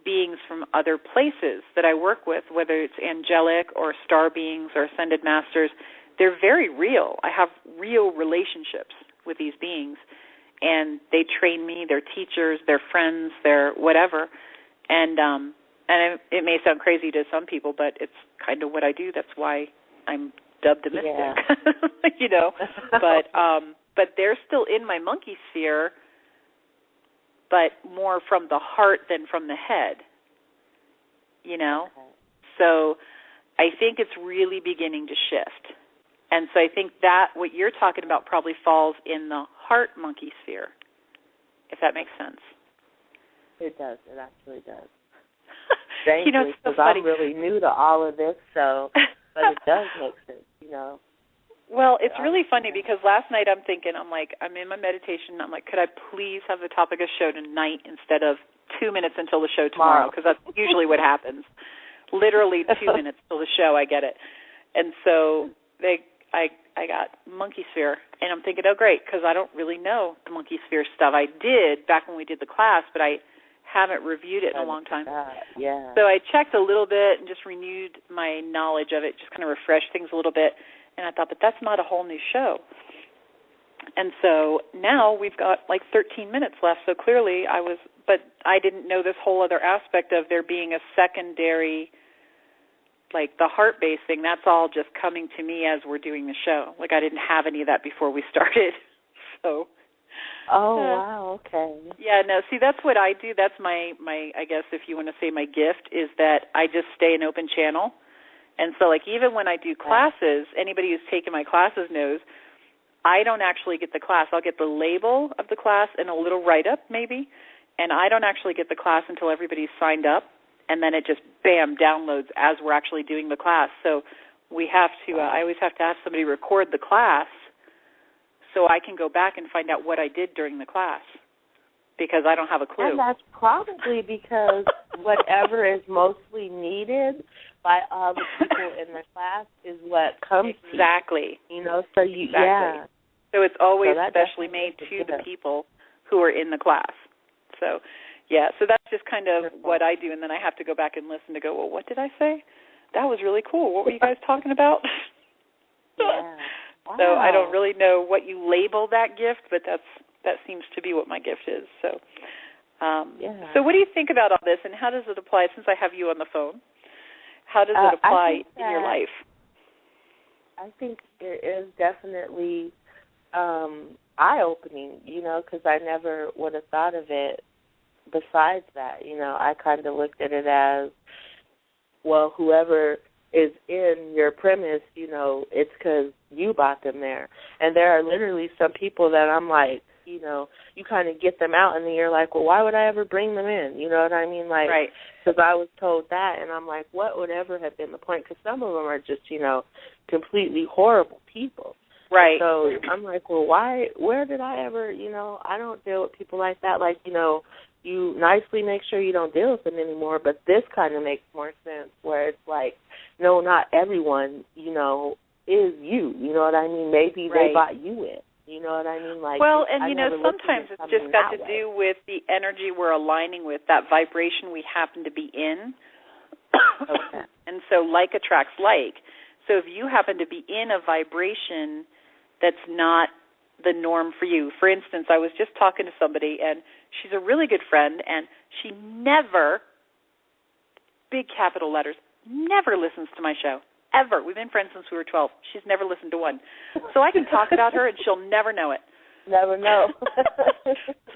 beings from other places that I work with, whether it's angelic or star beings or ascended masters. They're very real. I have real relationships with these beings, and they train me. They're teachers, they're friends, they're whatever. And it may sound crazy to some people, but it's kind of what I do. That's why I'm dubbed a mystic, But they're still in my monkey sphere, but more from the heart than from the head, Okay. So I think it's really beginning to shift. And so I think that what you're talking about probably falls in the heart monkey sphere, if that makes sense. It does. It actually does. Thank you, so because I'm really new to all of this, but it does make sense, Well, it's really funny because last night I'm in my meditation, I'm like, could I please have the topic of show tonight instead of 2 minutes until the show tomorrow? Because that's usually what happens. Literally 2 minutes till the show, I get it. And so I got monkey sphere, and I'm thinking, oh, great, because I don't really know the monkey sphere stuff. I did back when we did the class, but I haven't reviewed it in a long time. Yeah. So I checked a little bit and just renewed my knowledge of it, just kind of refreshed things a little bit. And I thought, but that's not a whole new show. And so now we've got like 13 minutes left. So clearly but I didn't know this whole other aspect of there being a secondary, like the heart-based thing. That's all just coming to me as we're doing the show. Like I didn't have any of that before we started. So. Oh, wow, okay. Yeah, no, see, that's what I do. That's my, I guess if you want to say my gift, is that I just stay an open channel. And so, like, even when I do classes, anybody who's taken my classes knows I don't actually get the class. I'll get the label of the class and a little write-up maybe, and I don't actually get the class until everybody's signed up, and then it just, bam, downloads as we're actually doing the class. So we have to, I always have to have somebody record the class so I can go back and find out what I did during the class because I don't have a clue. And that's probably because whatever is mostly needed by all the people in the class is what comes exactly. So you, exactly. Yeah. So it's always So specially made to the people who are in the class. So, yeah, so that's just kind of what I do, and then I have to go back and listen to go, well, what did I say? That was really cool. What were you guys talking about? Yeah. Wow. So I don't really know what you label that gift, but that seems to be what my gift is. So, So what do you think about all this, and how does it apply, since I have you on the phone, how does it apply in your life? I think it is definitely eye-opening, because I never would have thought of it besides that. I kind of looked at it as, well, whoever is in your premise, it's because you brought them there. And there are literally some people that I'm like, you kind of get them out, and then you're like, well, why would I ever bring them in? You know what I mean? Like, right. Because I was told that, and I'm like, what would ever have been the point? Because some of them are just, completely horrible people. Right. So I'm like, well, where did I ever, I don't deal with people like that. Like, you nicely make sure you don't deal with them anymore, but this kind of makes more sense where it's like, no, not everyone, is you. You know what I mean? Maybe right. they bought you in. You know what I mean? Like, well, and, sometimes it's just got to do with the energy we're aligning with, that vibration we happen to be in. Okay. And so like attracts like. So if you happen to be in a vibration that's not the norm for you. For instance, I was just talking to somebody, and she's a really good friend, and she never, big capital letters, never listens to my show. Ever. We've been friends since we were 12. She's never listened to one. So I can talk about her, and she'll never know it. Never know.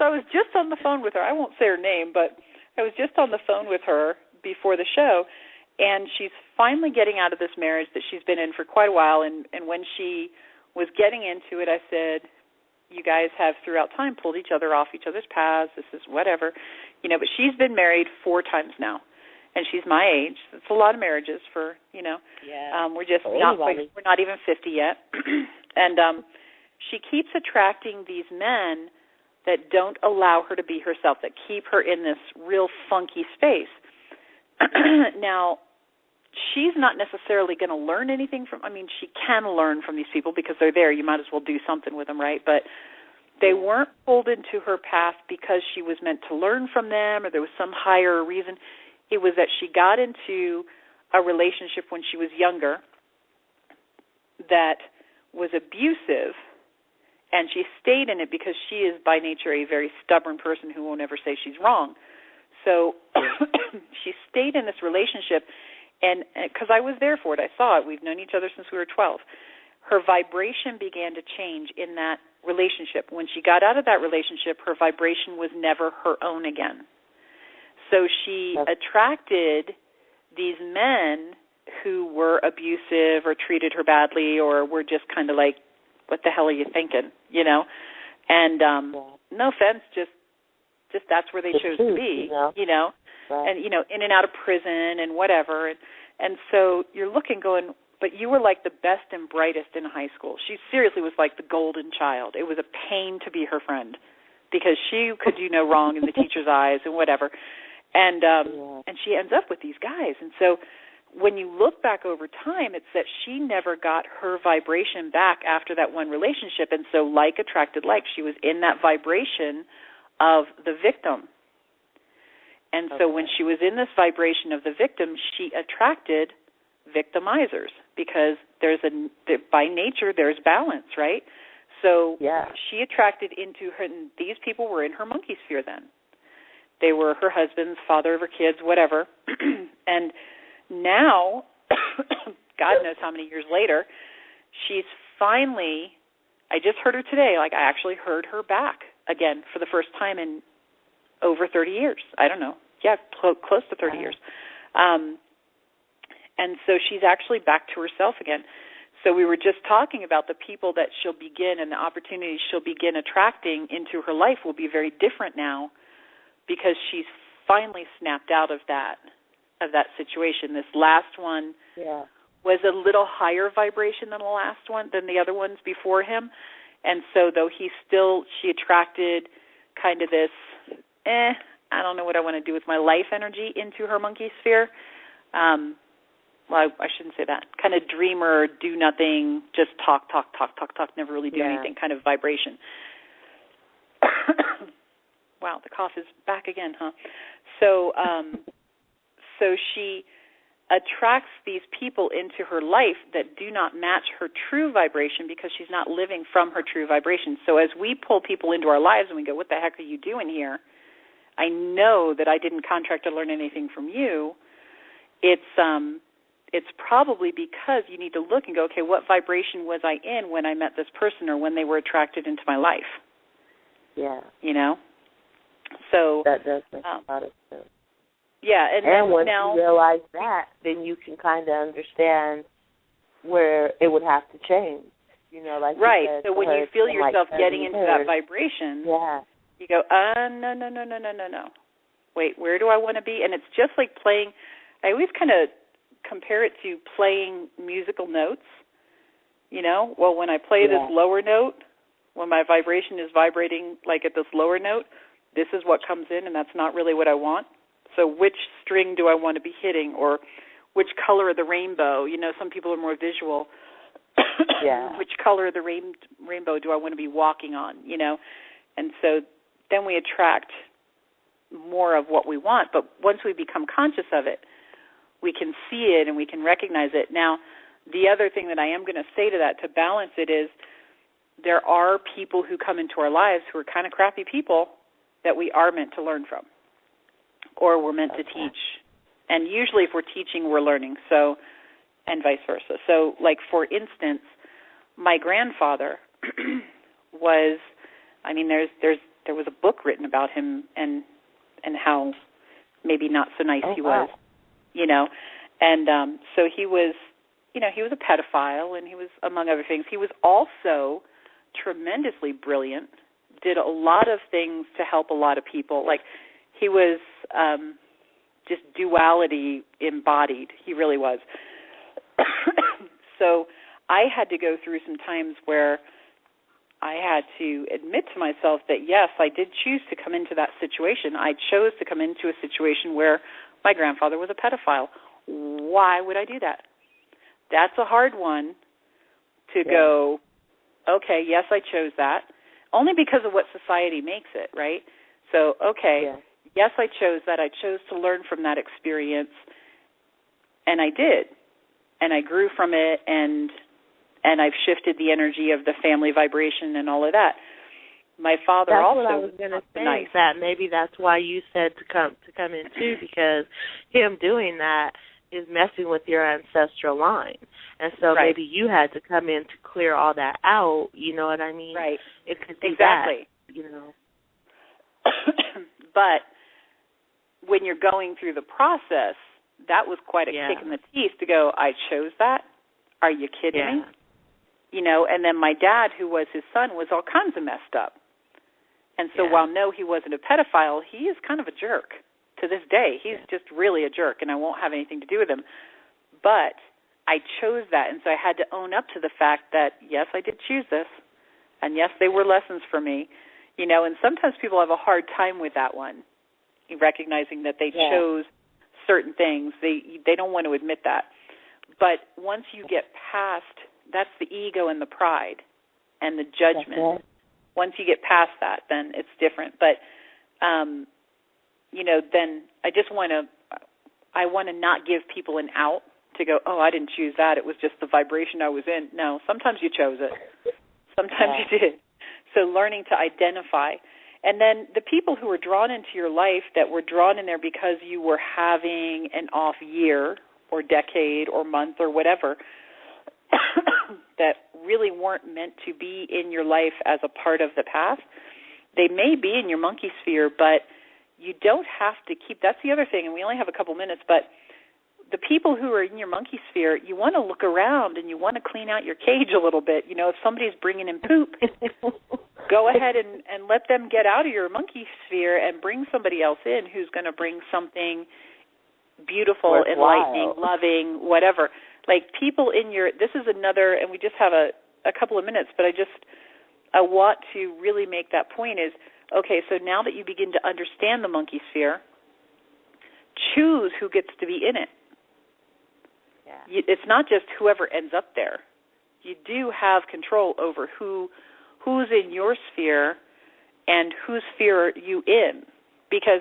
So I was just on the phone with her. I won't say her name, but I was just on the phone with her before the show, and she's finally getting out of this marriage that she's been in for quite a while, and when she was getting into it, I said, you guys have throughout time pulled each other off each other's paths. This is whatever. But she's been married 4 times now. And she's my age. It's a lot of marriages for, Yeah. We're just we're not even 50 yet. And she keeps attracting these men that don't allow her to be herself, that keep her in this real funky space. Now, she's not necessarily going to learn anything from, she can learn from these people because they're there. You might as well do something with them, right? But they weren't pulled into her path because she was meant to learn from them or there was some higher reason. It was that she got into a relationship when she was younger that was abusive, and she stayed in it because she is by nature a very stubborn person who won't ever say she's wrong. So she stayed in this relationship, and because I was there for it, I saw it. We've known each other since we were 12. Her vibration began to change in that relationship. When she got out of that relationship, her vibration was never her own again. So she attracted these men who were abusive or treated her badly or were just kind of like, what the hell are you thinking, And no offense, just that's where they chose to be, Right. And, in and out of prison and whatever. And so you're looking going, but you were like the best and brightest in high school. She seriously was like the golden child. It was a pain to be her friend because she could do no wrong in the teacher's eyes and whatever. And and she ends up with these guys. And so when you look back over time, it's that she never got her vibration back after that one relationship. And so like attracted like, she was in that vibration of the victim. And so when she was in this vibration of the victim, she attracted victimizers because by nature there's balance, right? So she attracted into her, and these people were in her monkey sphere then. They were her husband's, father of her kids, whatever. And now, God knows how many years later, she's finally, I just heard her today, I actually heard her back again for the first time in over 30 years. I don't know. Yeah, close to 30 years. And so she's actually back to herself again. So we were just talking about the people that she'll begin and the opportunities she'll begin attracting into her life will be very different now because she's finally snapped out of that situation. This last one was a little higher vibration than the other ones before him. And so though she attracted kind of this, I don't know what I want to do with my life energy into her monkey sphere. Well, I shouldn't say that. Kind of dreamer, do nothing, just talk, never really do anything kind of vibration. Wow, the cough is back again, huh? So so she attracts these people into her life that do not match her true vibration because she's not living from her true vibration. So as we pull people into our lives and we go, what the heck are you doing here? I know that I didn't contract to learn anything from you. It's probably because you need to look and go, okay, what vibration was I in when I met this person or when they were attracted into my life? Yeah. So that does make a lot of sense. Yeah, and once you realize that, then you can kind of understand where it would have to change. Right. You said, so when you feel yourself getting into that vibration, you go, no. Wait, where do I want to be? And it's just like playing. I always kind of compare it to playing musical notes. Well, when I play this lower note, when my vibration is vibrating like at this lower note, this is what comes in, and that's not really what I want. So which string do I want to be hitting, or which color of the rainbow? Some people are more visual. Which color of the rainbow do I want to be walking on? And so then we attract more of what we want. But once we become conscious of it, we can see it and we can recognize it. Now, the other thing that I am going to say to that to balance it is there are people who come into our lives who are kind of crappy people that we are meant to learn from or we're meant to teach. And usually if we're teaching, we're learning, so, and vice versa. So, like, for instance, my grandfather was, there was a book written about him and how maybe not so nice he was, and so he was, he was a pedophile, and he was, among other things, he was also tremendously brilliant, did a lot of things to help a lot of people. Like, he was just duality embodied. He really was. So I had to go through some times where I had to admit to myself that, yes, I did choose to come into that situation. I chose to come into a situation where my grandfather was a pedophile. why would I do that? That's a hard one to go, okay, yes, I chose that, only because of what society makes it, right? So, okay, yes, I chose that. I chose to learn from that experience, and I did. And I grew from it, and I've shifted the energy of the family vibration and all of that. My father that's also what I was going to say. nice. That maybe that's why you said to come in too, because him doing that is messing with your ancestral line, and so maybe you had to come in to clear all that out. You know what I mean? Right. It could be exactly. that, you know. But when you're going through the process, that was quite a kick in the teeth to go, I chose that? Are you kidding me? You know, and then my dad, who was his son, was all kinds of messed up. And so while, no, he wasn't a pedophile, he is kind of a jerk to this day. He's just really a jerk, and I won't have anything to do with him. But I chose that, and so I had to own up to the fact that, yes, I did choose this, and yes, they were lessons for me. You know, and sometimes people have a hard time with that one, recognizing that they chose certain things. They don't want to admit that. But once you get past, that's the ego and the pride and the judgment. Once you get past that, then it's different. But, you know, then I want to not give people an out to go, oh, I didn't choose that. It was just the vibration I was in. No, sometimes you chose it. Sometimes you did. So learning to identify. And then the people who were drawn into your life that were drawn in there because you were having an off year or decade or month or whatever, that really weren't meant to be in your life as a part of the path, they may be in your monkey sphere, but you don't have to keep, that's the other thing, and we only have a couple minutes, but the people who are in your monkey sphere, you want to look around and you want to clean out your cage a little bit. You know, if somebody's bringing in poop, go ahead and let them get out of your monkey sphere and bring somebody else in who's going to bring something beautiful, enlightening, loving, whatever. Like people in your, this is another, and we just have a couple of minutes, but I want to really make that point is, okay, so now that you begin to understand the monkey sphere, choose who gets to be in it. It's not just whoever ends up there. You do have control over who's in your sphere and whose sphere are you in. Because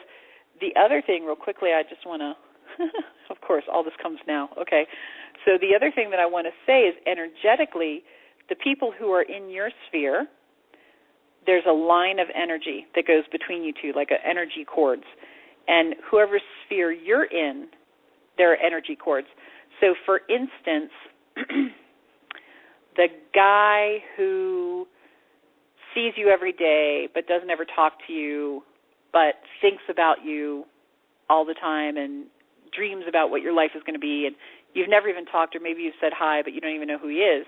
the other thing, real quickly, I just want to, of course, all this comes now. Okay. So the other thing that I want to say is energetically, the people who are in your sphere, there's a line of energy that goes between you two, like energy cords. And whoever sphere you're in, there are energy cords. So, for instance, the guy who sees you every day but doesn't ever talk to you but thinks about you all the time and dreams about what your life is going to be, and you've never even talked, or maybe you've said hi but you don't even know who he is,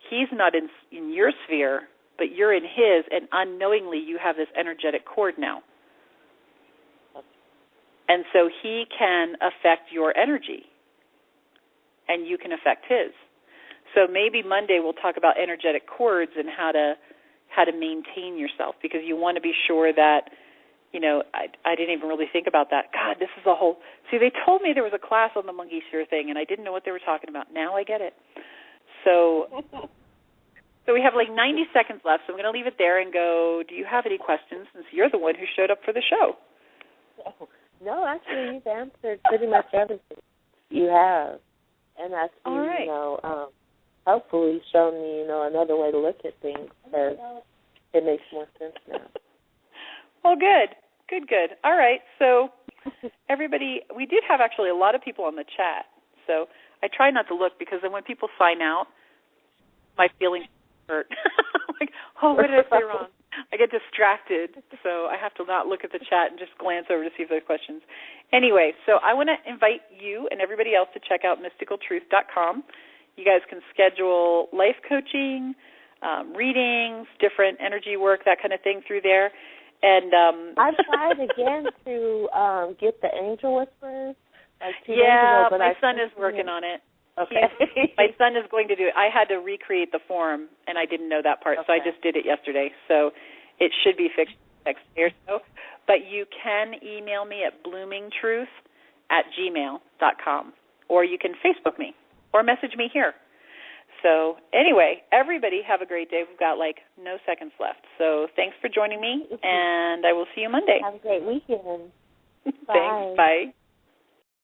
he's not in your sphere, but you're in his, and unknowingly you have this energetic cord now. And so he can affect your energy, and you can affect his. So maybe Monday we'll talk about energetic cords and how to maintain yourself, because you want to be sure that, you know, I didn't even really think about that. God, this is a whole, see, they told me there was a class on the monkey sphere thing, and I didn't know what they were talking about. Now I get it. So we have like 90 seconds left, so I'm going to leave it there and go, do you have any questions, since you're the one who showed up for the show? No, actually, you've answered pretty much everything. You have. And that's, you know, hopefully shown me, you know, another way to look at things, because it makes more sense now. Well, good. All right, so everybody, we did have actually a lot of people on the chat, so I try not to look, because then when people sign out, my feelings hurt. Like, oh, what did I say wrong? I get distracted, so I have to not look at the chat and just glance over to see if there are questions. Anyway, so I want to invite you and everybody else to check out mysticaltruth.com. You guys can schedule life coaching, readings, different energy work, that kind of thing through there. And I've tried again to get the Angel Whispers like 2 days ago, but my son is working on it. Okay. My son is going to do it. I had to recreate the form, and I didn't know that part, so I just did it yesterday. So it should be fixed next day or so. But you can email me at bloomingtruth@gmail.com. or you can Facebook me or message me here. So anyway, everybody have a great day. We've got no seconds left. So thanks for joining me, and I will see you Monday. Have a great weekend. Thanks. Bye.